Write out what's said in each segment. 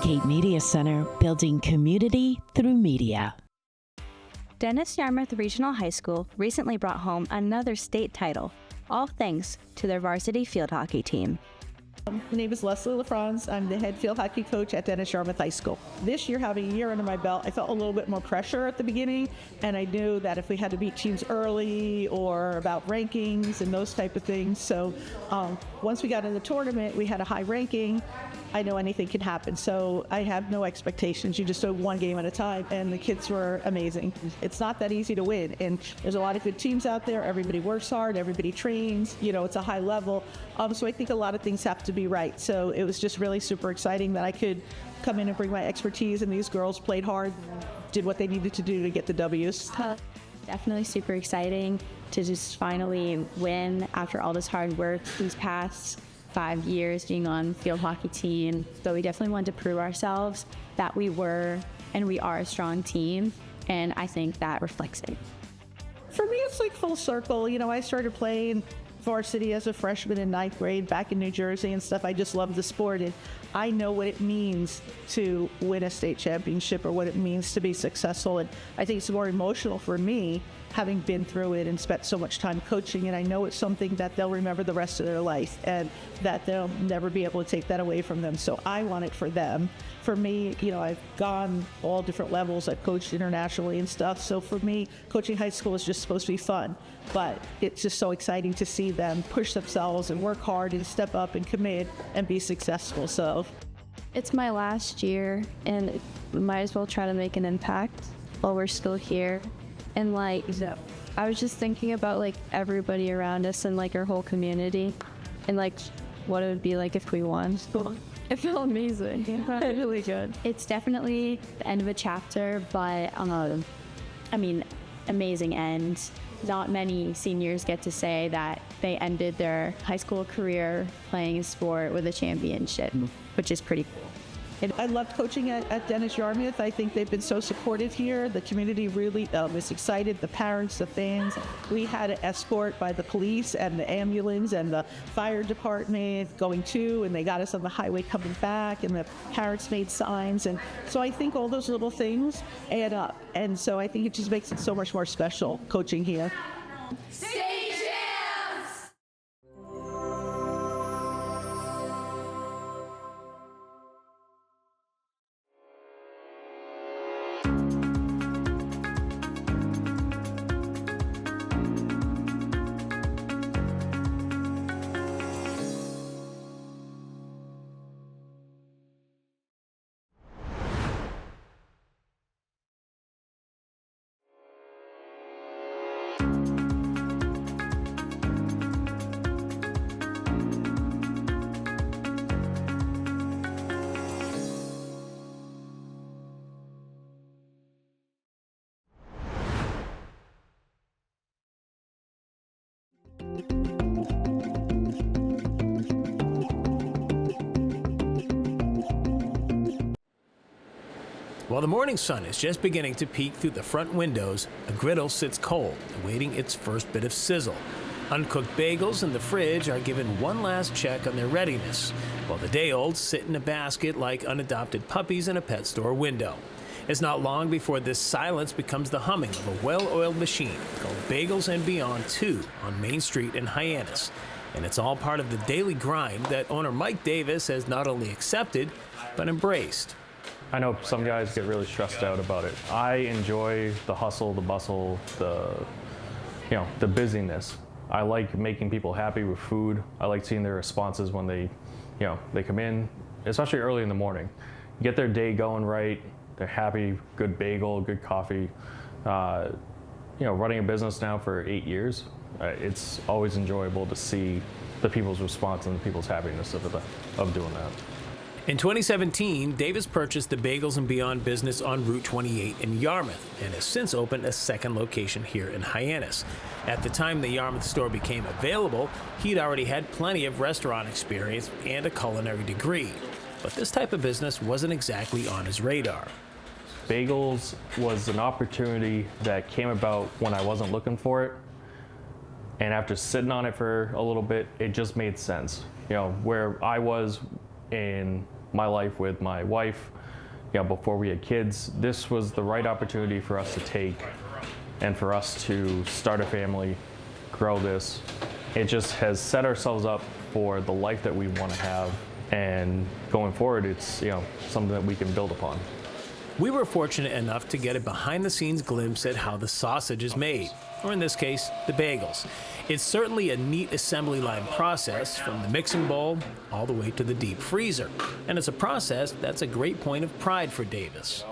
Cape Media Center, building community through media. Dennis Yarmouth Regional High School recently brought home another state title, all thanks to their varsity field hockey team. My name is Leslie LaFrance. I'm the head field hockey coach at Dennis Yarmouth High School. This year, having a year under my belt, I felt a little bit more pressure at the beginning, and I knew that if we had to beat teams early or about rankings and those type of things. So once we got in the tournament, we had a high ranking. I know anything can happen, so I have no expectations. You just do one game at a time, and the kids were amazing. It's not that easy to win, and there's a lot of good teams out there. Everybody works hard, everybody trains, it's a high level. So I think a lot of things have to be right. So it was just really super exciting that I could come in and bring my expertise, and these girls played hard, did what they needed to do to get the W's. Definitely super exciting to just finally win after all this hard work these past 5 years being on field hockey team. So we definitely wanted to prove ourselves that we were and we are a strong team, and I think that reflects it. For me, it's like full circle. I started playing varsity as a freshman in 9th grade back in New Jersey and stuff. I just love the sport, and I know what it means to win a state championship or what it means to be successful. And I think it's more emotional for me, having been through it and spent so much time coaching, and I know it's something that they'll remember the rest of their life and that they'll never be able to take that away from them. So I want it for them. For me, I've gone all different levels. I've coached internationally and stuff. So for me, coaching high school is just supposed to be fun, but it's just so exciting to see them push themselves and work hard and step up and commit and be successful. So it's my last year, and we might as well try to make an impact while we're still here. And I was just thinking about everybody around us and our whole community, and what it would be like if we won. It felt amazing. Yeah. Really good. It's definitely the end of a chapter, but amazing end. Not many seniors get to say that they ended their high school career playing a sport with a championship, which is pretty cool. I loved coaching at Dennis Yarmouth. I think they've been so supportive here. The community really is excited, the parents, the fans. We had an escort by the police and the ambulance and the fire department going to, and they got us on the highway coming back, and the parents made signs. And so I think all those little things add up. And so I think it just makes it so much more special coaching here. While the morning sun is just beginning to peek through the front windows, a griddle sits cold, awaiting its first bit of sizzle. Uncooked bagels in the fridge are given one last check on their readiness, while the day-olds sit in a basket like unadopted puppies in a pet store window. It's not long before this silence becomes the humming of a well-oiled machine called Bagels Beyond 2 on Main Street in Hyannis. And it's all part of the daily grind that owner Mike Davis has not only accepted, but embraced. I know some guys get really stressed out about it. I enjoy the hustle, the bustle, the busyness. I like making people happy with food. I like seeing their responses when they come in, especially early in the morning. Get their day going right. They're happy, good bagel, good coffee. Running a business now for 8 years, it's always enjoyable to see the people's response and the people's happiness of doing that. In 2017, Davis purchased the Bagels and Beyond business on Route 28 in Yarmouth and has since opened a second location here in Hyannis. At the time the Yarmouth store became available, he'd already had plenty of restaurant experience and a culinary degree. But this type of business wasn't exactly on his radar. Bagels was an opportunity that came about when I wasn't looking for it. And after sitting on it for a little bit, it just made sense. Where I was in my life with my wife, before we had kids, this was the right opportunity for us to take and for us to start a family, grow this. It just has set ourselves up for the life that we want to have, and going forward, it's something that we can build upon. We were fortunate enough to get a behind-the-scenes glimpse at how the sausage is made, or in this case, the bagels. It's certainly a neat assembly line process, from the mixing bowl all the way to the deep freezer. And it's a process that's a great point of pride for Davis.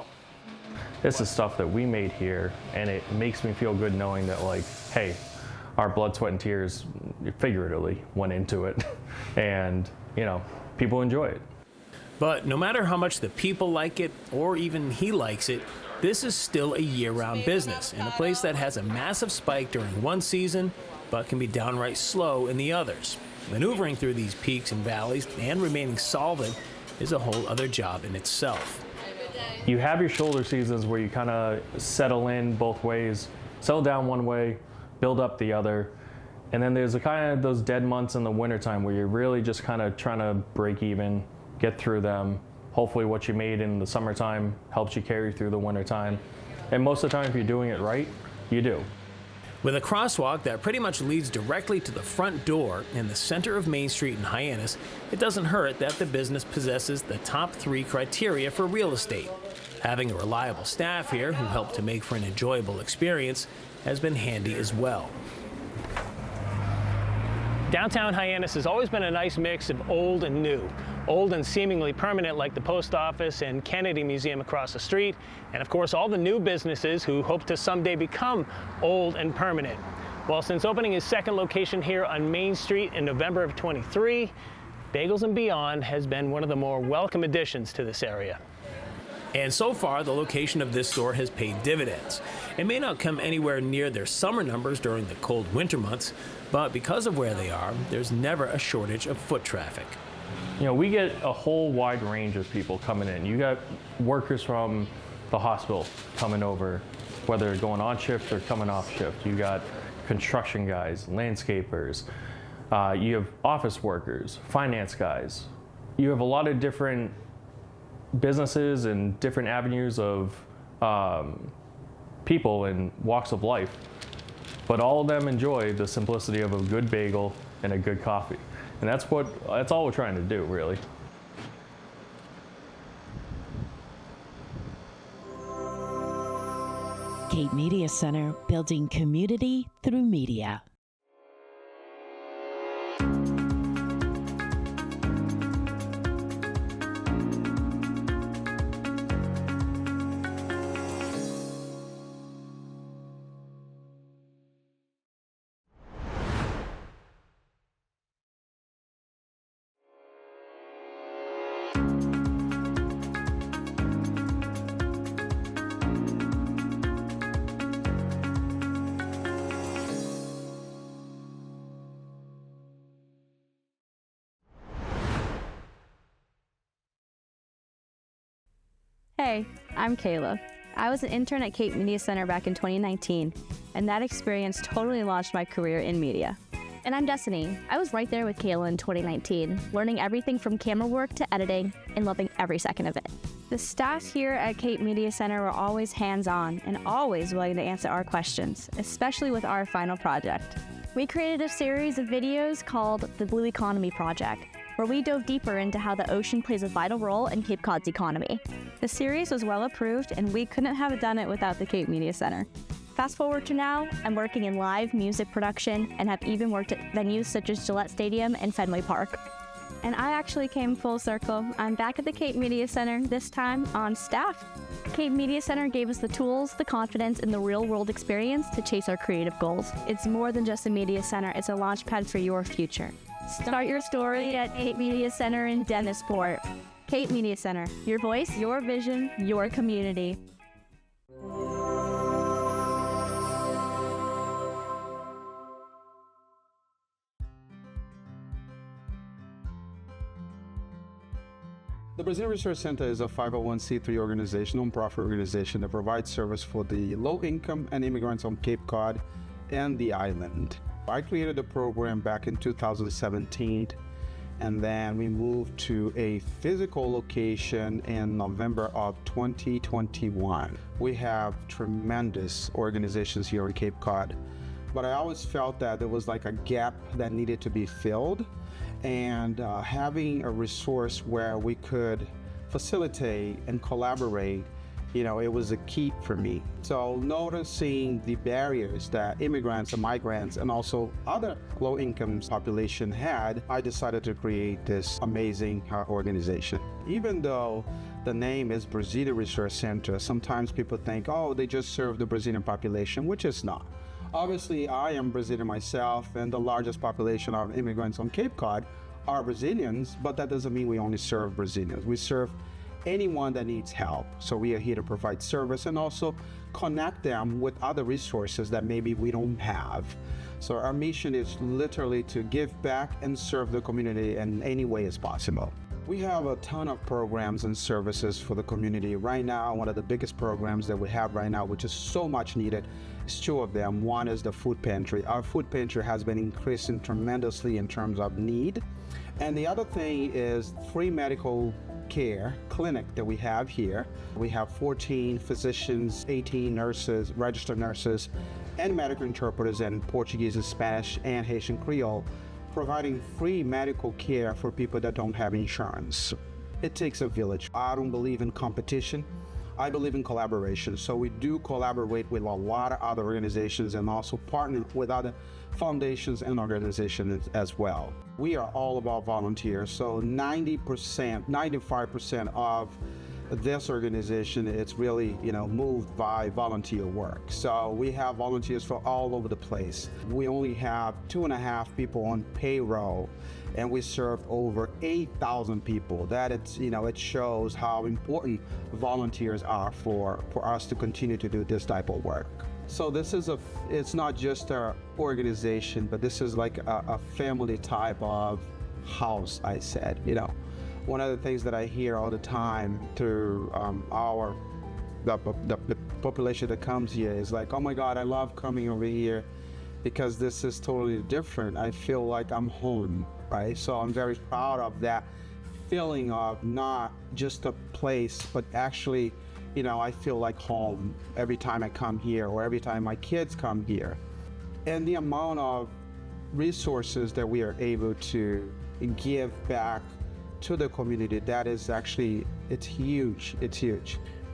This is stuff that we made here, and it makes me feel good knowing that, hey, our blood, sweat, and tears figuratively went into it, and people enjoy it. But no matter how much the people like it, or even he likes it, this is still a year-round business in a place that has a massive spike during one season, but can be downright slow in the others. Maneuvering through these peaks and valleys and remaining solvent is a whole other job in itself. You have your shoulder seasons where you kind of settle in both ways, settle down one way, build up the other. And then there's those dead months in the wintertime where you're really just kind of trying to break even, get through them. Hopefully what you made in the summertime helps you carry through the wintertime. And most of the time, if you're doing it right, you do. With a crosswalk that pretty much leads directly to the front door in the center of Main Street in Hyannis, it doesn't hurt that the business possesses the top 3 criteria for real estate. Having a reliable staff here who help to make for an enjoyable experience has been handy as well. Downtown Hyannis has always been a nice mix of old and new. Old and seemingly permanent, like the post office and Kennedy Museum across the street, and of course all the new businesses who hope to someday become old and permanent. Well, since opening his second location here on Main Street in November of 23, Bagels Beyond has been one of the more welcome additions to this area. And so far, the location of this store has paid dividends. It may not come anywhere near their summer numbers during the cold winter months, but because of where they are, there's never a shortage of foot traffic. We get a whole wide range of people coming in. You got workers from the hospital coming over, whether they're going on shift or coming off shift. You got construction guys, landscapers. You have office workers, finance guys. You have a lot of different businesses and different avenues of people and walks of life, but all of them enjoy the simplicity of a good bagel and a good coffee. And that's all we're trying to do, really. Cape Media Center, building community through media. Hey, I'm Kayla. I was an intern at Cape Media Center back in 2019, and that experience totally launched my career in media. And I'm Destiny. I was right there with Kayla in 2019, learning everything from camera work to editing and loving every second of it. The staff here at Cape Media Center were always hands-on and always willing to answer our questions, especially with our final project. We created a series of videos called the Blue Economy Project, where we dove deeper into how the ocean plays a vital role in Cape Cod's economy. The series was well approved, and we couldn't have done it without the Cape Media Center. Fast forward to now, I'm working in live music production and have even worked at venues such as Gillette Stadium and Fenway Park. And I actually came full circle. I'm back at the Cape Media Center, this time on staff. Cape Media Center gave us the tools, the confidence, and the real-world experience to chase our creative goals. It's more than just a media center, it's a launch pad for your future. Start your story at Cape Media Center in Dennisport. Cape Media Center, Your voice, your vision, your community. The Brazilian Research Center is a 501c3 organization, nonprofit organization that provides service for the low-income and immigrants on Cape Cod and the island. I created the program back in 2017, And then we moved to a physical location in November of 2021. We have tremendous organizations here in Cape Cod, but I always felt that there was like a gap that needed to be filled, and having a resource where we could facilitate and collaborate, it was a key for me. So noticing the barriers that immigrants and migrants and also other low-income population had, I decided to create this amazing organization. Even though the name is Brazilian Resource Center, sometimes people think, oh, they just serve the Brazilian population, which is not. Obviously, I am Brazilian myself, and the largest population of immigrants on Cape Cod are Brazilians, but that doesn't mean we only serve Brazilians. We serve anyone that needs help. So we are here to provide service and also connect them with other resources that maybe we don't have. So our mission is literally to give back and serve the community in any way as possible. We have a ton of programs and services for the community. Right now, one of the biggest programs that we have right now, which is so much needed, is two of them. One is the food pantry. Our food pantry has been increasing tremendously in terms of need. And the other thing is free medical care clinic that we have here. We have 14 physicians, 18 nurses, registered nurses, and medical interpreters in Portuguese, Spanish, and Haitian Creole, providing free medical care for people that don't have insurance. It takes a village. I don't believe in competition. I believe in collaboration. So we do collaborate with a lot of other organizations and also partner with other foundations and organizations as well. We are all about volunteers. So 90%, 95% of this organization, it's really, moved by volunteer work. So we have volunteers for all over the place. We only have 2.5 people on payroll, and we serve over 8,000 people. That it shows how important volunteers are for us to continue to do this type of work. So it's not just our organization, but this is like a family type of house, I said, One of the things that I hear all the time through the population that comes here is like, oh my God, I love coming over here because this is totally different. I feel like I'm home, right? So I'm very proud of that feeling of not just a place, but actually, I feel like home every time I come here or every time my kids come here. And the amount of resources that we are able to give back to the community, that is actually, it's huge.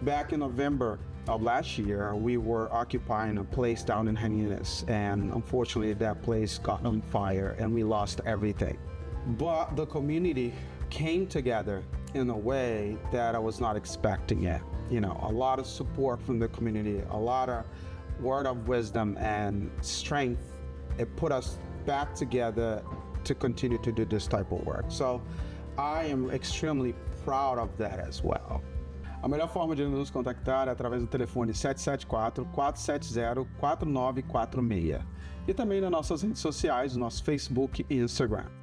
Back in November of last year, we were occupying a place down in Janinas, and unfortunately that place got on fire and we lost everything. But the community came together in a way that I was not expecting it. A lot of support from the community, a lot of word of wisdom and strength. It put us back together to continue to do this type of work. So I am extremely proud of that as well. A melhor forma de nos contactar é através do telefone 774-470-4946 e também nas nossas redes sociais, no nosso Facebook e Instagram.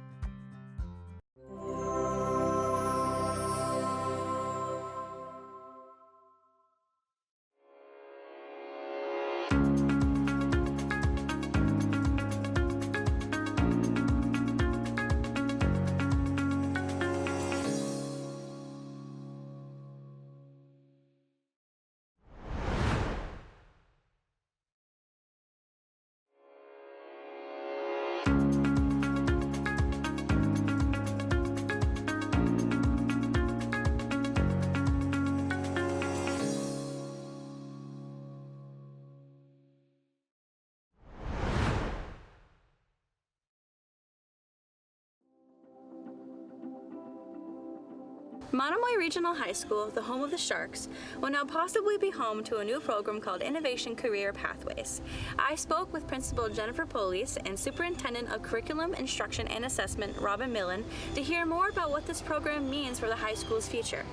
Monomoy Regional High School, the home of the Sharks, will now possibly be home to a new program called Innovation Career Pathways. I spoke with Principal Jennifer Police and Superintendent of Curriculum, Instruction and Assessment, Robin Millen, to hear more about what this program means for the high school's future.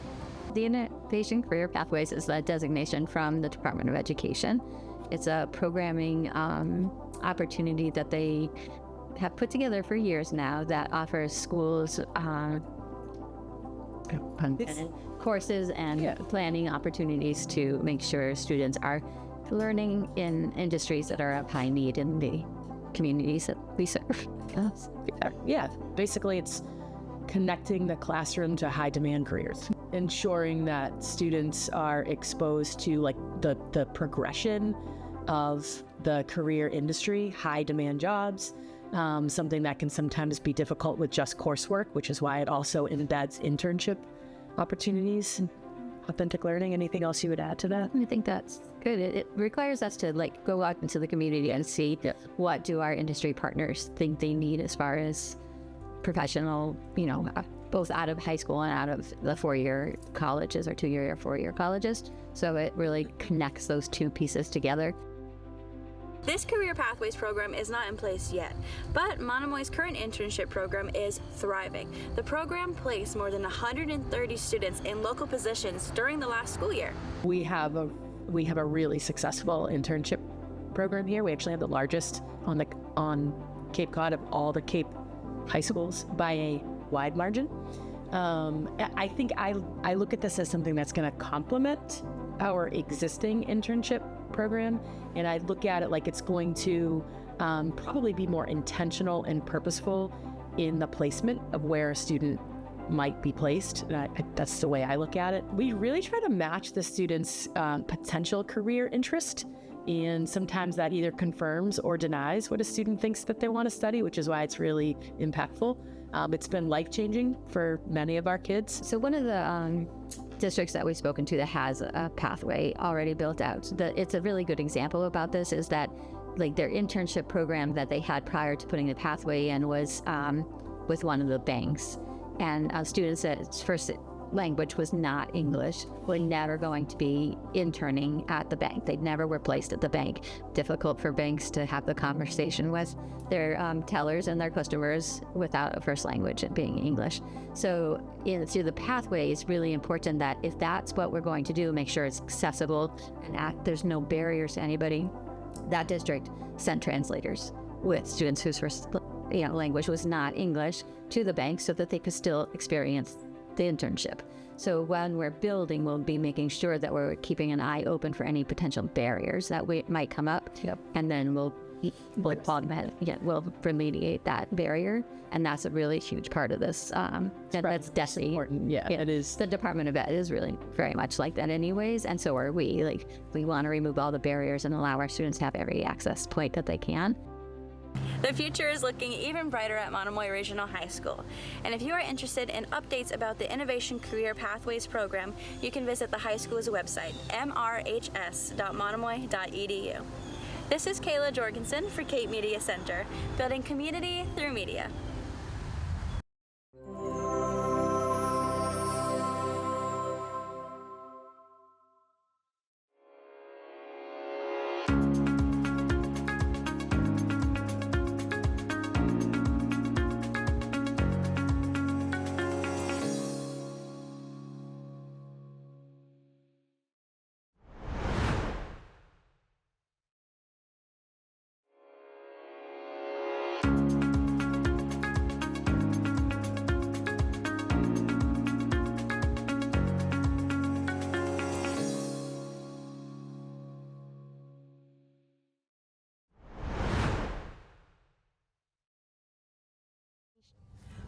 The Innovation Career Pathways is a designation from the Department of Education. It's a programming opportunity that they have put together for years now that offers schools courses and planning opportunities to make sure students are learning in industries that are of high need in the communities that we serve. Yeah, basically it's connecting the classroom to high demand careers, ensuring that students are exposed to like the progression of the career industry, high demand jobs, something that can sometimes be difficult with just coursework, which is why it also embeds internship opportunities, authentic learning. Anything else you would add to that? I think that's good. It requires us to like go out into the community and see what do our industry partners think they need as far as professional, both out of high school and out of the 4-year colleges or 2-year or 4-year colleges. So it really connects those two pieces together. This Career Pathways program is not in place yet, but Monomoy's current internship program is thriving. The program placed more than 130 students in local positions during the last school year. We have a really successful internship program here. We actually have the largest on Cape Cod of all the Cape high schools by a wide margin. I think I look at this as something that's going to complement our existing internship program, and I look at it like it's going to probably be more intentional and purposeful in the placement of where a student might be placed. That's the way I look at it. We really try to match the student's potential career interest, and sometimes that either confirms or denies what a student thinks that they want to study, which is why it's really impactful. It's been life-changing for many of our kids. So one of the districts that we've spoken to that has a pathway already built out, it's a really good example about this, is that like their internship program that they had prior to putting the pathway in was with one of the banks. And students that first language was not English were never going to be interning at the bank. They never were placed at the bank. Difficult for banks to have the conversation with their tellers and their customers without a first language being English. So through the pathway, it's really important that if that's what we're going to do, make sure it's accessible and there's no barriers to anybody. That district sent translators with students whose first language was not English to the bank so that they could still experience the internship. So when we're building, we'll be making sure that we're keeping an eye open for any potential barriers that might come up, and then we'll remediate that barrier, and that's a really huge part of this. That's definitely important. Yeah, it is. The Department of Ed is really very much like that, anyways, and so are we. Like, we want to remove all the barriers and allow our students to have every access point that they can. The future is looking even brighter at Monomoy Regional High School. And if you are interested in updates about the Innovation Career Pathways program, you can visit the high school's website, mrhs.monomoy.edu. This is Kayla Jorgensen for Cape Media Center, building community through media.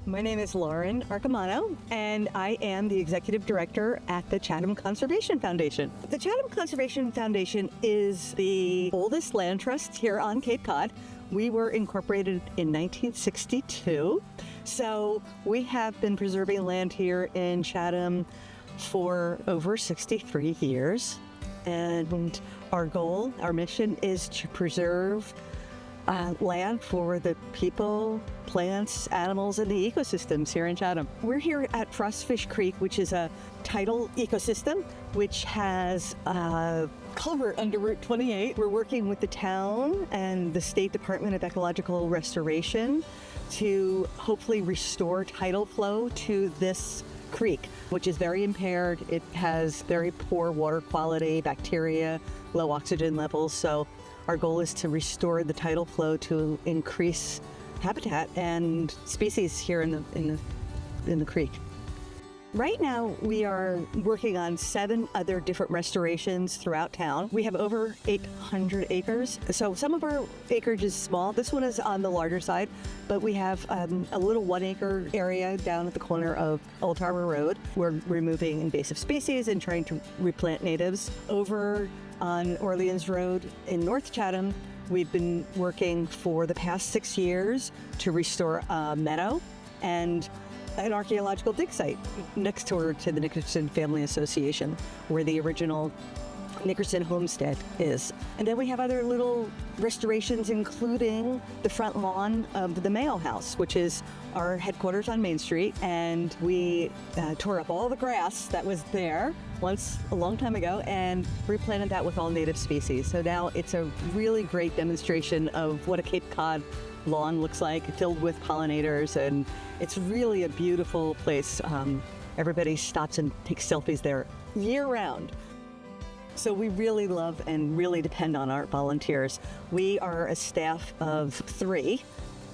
My name is Lauren Arcamano, and I am the Executive Director at the Chatham Conservation Foundation. The Chatham Conservation Foundation is the oldest land trust here on Cape Cod. We were incorporated in 1962, so we have been preserving land here in Chatham for over 63 years. And our goal, our mission is to preserve land for the people, plants, animals, and the ecosystems here in Chatham. We're here at Frostfish Creek, which is a tidal ecosystem, which has a culvert under Route 28. We're working with the town and the State Department of Ecological Restoration to hopefully restore tidal flow to this creek, which is very impaired. It has very poor water quality, bacteria, low oxygen levels. So our goal is to restore the tidal flow to increase habitat and species here in the creek. Right now, we are working on 7 other different restorations throughout town. We have over 800 acres. So some of our acreage is small. This one is on the larger side, but we have a little 1-acre area down at the corner of Old Harbor Road. We're removing invasive species and trying to replant natives. Over on Orleans Road in North Chatham, we've been working for the past 6 years to restore a meadow and an archaeological dig site next door to the Nickerson Family Association, where the original Nickerson homestead is. And then we have other little restorations, including the front lawn of the Mayo House, which is our headquarters on Main Street. And we tore up all the grass that was there once a long time ago and replanted that with all native species. So now it's a really great demonstration of what a Cape Cod lawn looks like, filled with pollinators, and it's really a beautiful place. Everybody stops and takes selfies there year-round. So we really love and really depend on our volunteers. We are a staff of 3,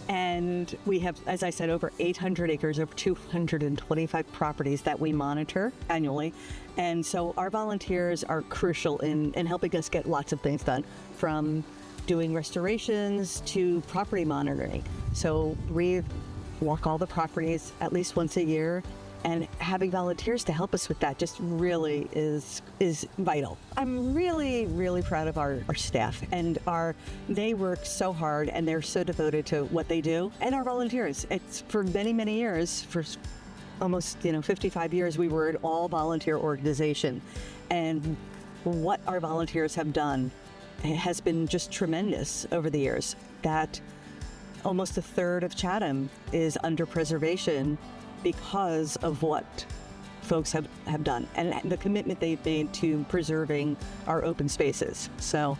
and we have, as I said, over 800 acres, over 225 properties that we monitor annually. And so our volunteers are crucial in helping us get lots of things done, from doing restorations to property monitoring. So we walk all the properties at least once a year, and having volunteers to help us with that just really is vital. I'm really, really proud of our staff, and they work so hard and they're so devoted to what they do. And our volunteers, it's for many, many years, for almost 55 years, we were an all volunteer organization. And what our volunteers have done has been just tremendous over the years. That almost 1/3 of Chatham is under preservation because of what folks have done and the commitment they've made to preserving our open spaces. So,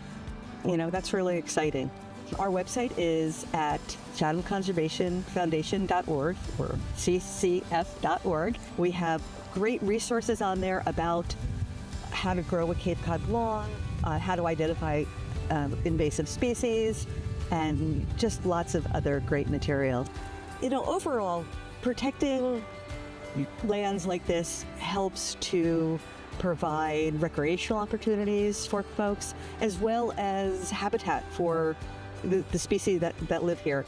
that's really exciting. Our website is at chathamconservationfoundation.org or ccf.org. We have great resources on there about how to grow a Cape Cod lawn, how to identify invasive species, and just lots of other great material. Overall, protecting lands like this helps to provide recreational opportunities for folks, as well as habitat for the species that live here.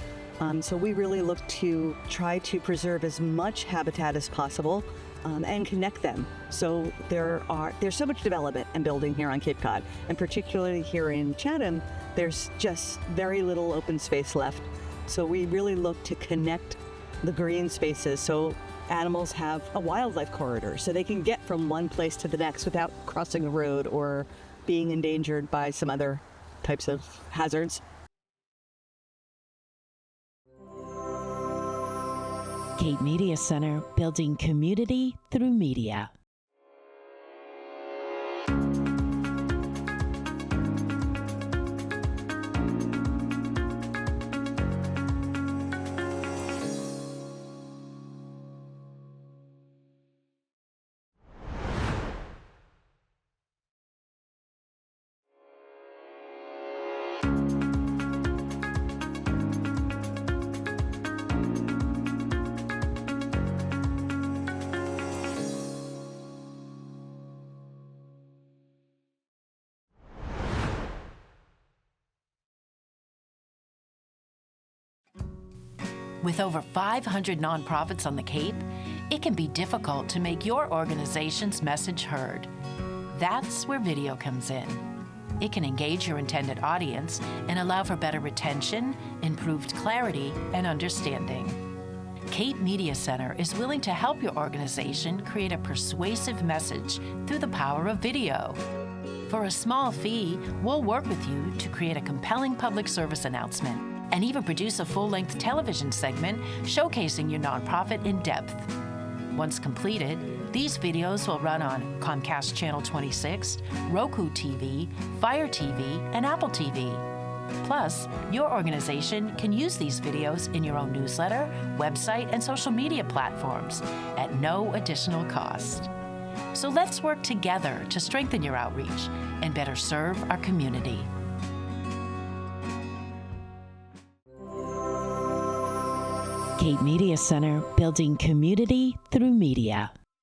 So we really look to try to preserve as much habitat as possible and connect them. So there's so much development and building here on Cape Cod, and particularly here in Chatham, there's just very little open space left. So we really look to connect the green spaces so animals have a wildlife corridor, so they can get from one place to the next without crossing a road or being endangered by some other types of hazards. Cape Media Center, building community through media. With over 500 nonprofits on the Cape, it can be difficult to make your organization's message heard. That's where video comes in. It can engage your intended audience and allow for better retention, improved clarity, and understanding. Cape Media Center is willing to help your organization create a persuasive message through the power of video. For a small fee, we'll work with you to create a compelling public service announcement and even produce a full-length television segment showcasing your nonprofit in depth. Once completed, these videos will run on Comcast Channel 26, Roku TV, Fire TV, and Apple TV. Plus, your organization can use these videos in your own newsletter, website, and social media platforms at no additional cost. So let's work together to strengthen your outreach and better serve our community. Cape Media Center, building community through media.